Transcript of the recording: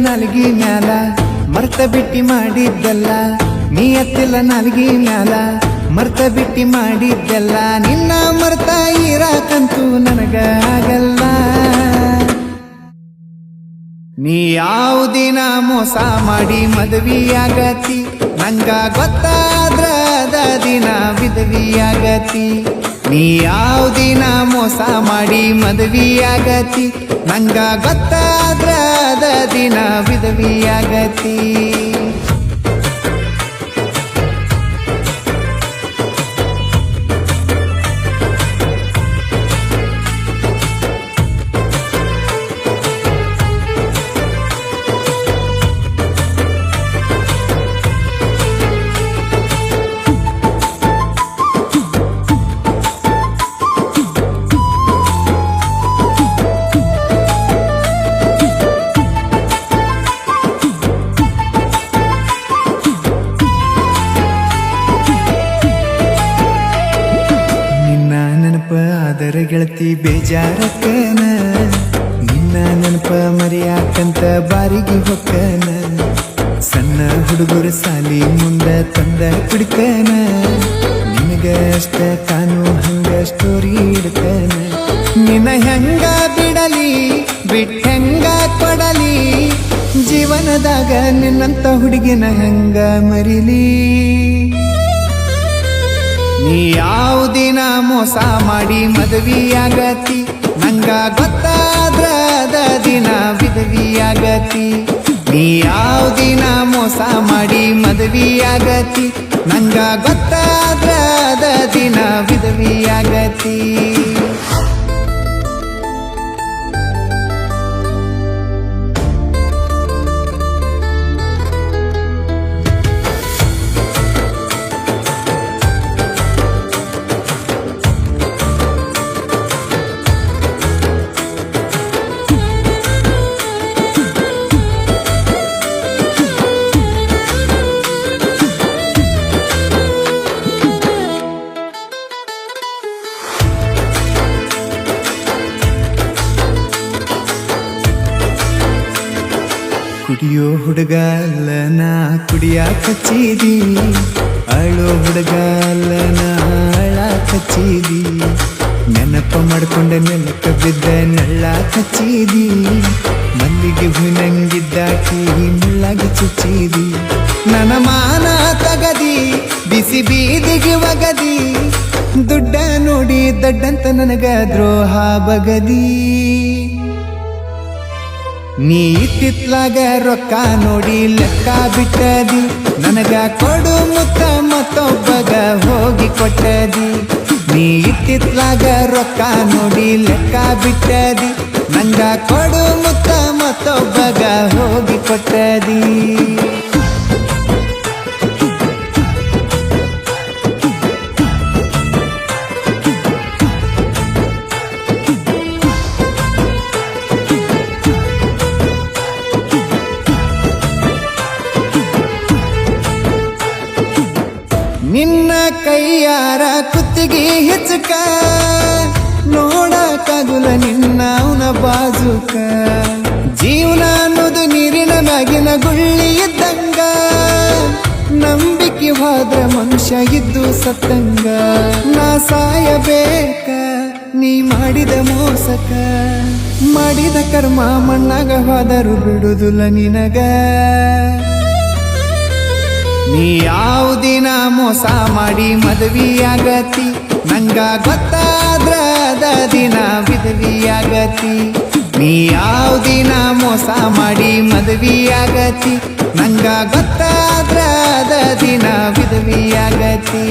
ನಾಲ್ಗಿ ಮ್ಯಾಲ ಮರ್ತ ಬಿಟ್ಟಿ ಮಾಡಿದ್ದಲ್ಲ ನೀ ಎತ್ತಿಲ್ಲ ನಾಲ್ಗಿ ಮ್ಯಾಲ ಮರ್ತ ಬಿಟ್ಟಿ ಮಾಡಿದ್ದಲ್ಲ ನಿನ್ನ ಮರ್ತ ಇರಾಕಂತೂ ನನಗ ಆಗಲ್ಲ ನೀ ಯಾವ ದಿನ ಮೋಸ ಮಾಡಿ ಮದುವೆಯಾಗತಿ ನಂಗ ಗೊತ್ತಾದ್ರ ಅದ ದಿನ ವಿಧವಿಯಾಗತಿ ನೀ ಯಾವ ದಿನ ಮೋಸ ಮಾಡಿ ಮದುವೆಯಾಗತಿ ನಂಗ ಗೊತ್ತಾದ್ರ ಅದ ದಿನ ವಿಧವಿಯಾಗತಿ ಗೆಳತಿ ಬೇಜಾರಕ್ಕನ ನಿನ್ನ ನೆನಪ ಮರೆಯಾಕಂತ ಬಾರಿಗೆ ಹೊಕ್ಕನ ಸಣ್ಣ ಹುಡುಗರ ಸಾಲಿ ಮುಂದ ತಂದ ಕುಡ್ಕನ ನಿನಗ ಅಷ್ಟ ಕಾನು ಹಂಗ ಸ್ಟೋರಿ ಇಡ್ಕನ ನಿನ್ನ ಹೆಂಗ ಬಿಡಲಿ ಬಿಟ್ಟೆಂಗ ಕೊಡಲಿ ಜೀವನದಾಗ ನಿನ್ನಂತ ಹುಡುಗಿನ ಹೆಂಗ ಮರಿಲಿ ನೀ ಯಾವ ದಿನ ಮೋಸ ಮಾಡಿ ಮದುವೆಯಾಗತಿ ನಂಗ ಗೊತ್ತಾದ್ರ ಅದ ದಿನ ವಿಧವಿಯಾಗತಿ ನೀ ಯಾವ ದಿನ ಮೋಸ ಮಾಡಿ ಮದುವೆಯಾಗತಿ ನಂಗ ಗೊತ್ತಾದ್ರ ಅದ ದಿನ ವಿಧವಿಯಾಗತಿ ಕುಡಿಯೋ ಹುಡುಗ ಅಲ್ಲ ನಾ ಕುಡಿಯಾಕ ಹಚ್ಚಿದಿ ಅಳೋ ಹುಡುಗ ಅಲ್ಲ ನಾ ಅಳಾಕ ಹಚ್ಚಿದಿ ನೆನಪ ಮಾಡ್ಕೊಂಡ ನೆಲಕ್ಕ ಬಿದ್ದ ನಳ್ಳಾಕ ಹಚ್ಚಿದಿ ಮಲ್ಲಿಗೆ ಹೂವಿನಂಗಿದ್ದಾಕಿ ಮುಳ್ಳಾಗಿ ಚುಚ್ಚಿದಿ ನನ್ನ ಮಾನ ತಗದಿ ಬಿಸಿ ಬೀದಿಗೆ ಒಗದಿ ದುಡ್ಡ ನೋಡಿ ದಡ್ಡಂತ ನನಗ ದ್ರೋಹ ಬಗದಿ ನೀ ಇತ್ತಿತ್ಲಾಗ ರೊಕ್ಕ ನೋಡಿ ಲೆಕ್ಕ ಬಿಟ್ಟದಿ ನನಗ ಕೊಡು ಮುತ್ತ ಮತ್ತೊಬ್ಬಗ ಹೋಗಿ ಕೊಟ್ಟದಿ ನೀ ಇತ್ತಿತ್ಲಾಗ ರೊಕ್ಕ ನೋಡಿ ಲೆಕ್ಕ ಬಿಟ್ಟದಿ ನಂಗ ಕೊಡು ಮುತ್ತ ಮತ್ತೊಬ್ಬಗ ಹೋಗಿ ಕೊಟ್ಟದಿ ನಿನ್ನ ಕೈಯಾರ ಕುತ್ತಿಗೆ ಹೆಚ್ಚಕ ನೋಡಕಾಗುಲ ನಿನ್ನ ಅವನ ಬಾಜುಕ ಜೀವನ ಅನ್ನೋದು ನೀರಿನ ಮ್ಯಾಗಿನ ಗುಳ್ಳಿ ಇದ್ದಂಗ ನಂಬಿಕೆ ಹೋದ್ರ ಮನುಷ್ಯ ಇದ್ದು ಸತ್ತಂಗ ನಾ ಸಾಯಬೇಕ ನೀ ಮಾಡಿದ ಮೋಸಕ ಮಾಡಿದ ಕರ್ಮ ಮಣ್ಣಾಗ ಹೋದರು ಬಿಡುದಿಲ್ಲ ನಿನಗ ನೀ ಯಾವ ದಿನ ಮೋಸ ಮಾಡಿ ಮದುವೆಯಾಗತಿ ನಂಗ ಗೊತ್ತಾದ್ರ ಅದ ದಿನ ವಿಧವಿಯಾಗತಿ ನೀ ಯಾವ ದಿನ ಮೋಸ ಮಾಡಿ ಮದುವೆಯಾಗತಿ ನಂಗ ಗೊತ್ತಾದ್ರ ಅದ ದಿನ ವಿಧವಿಯಾಗತಿ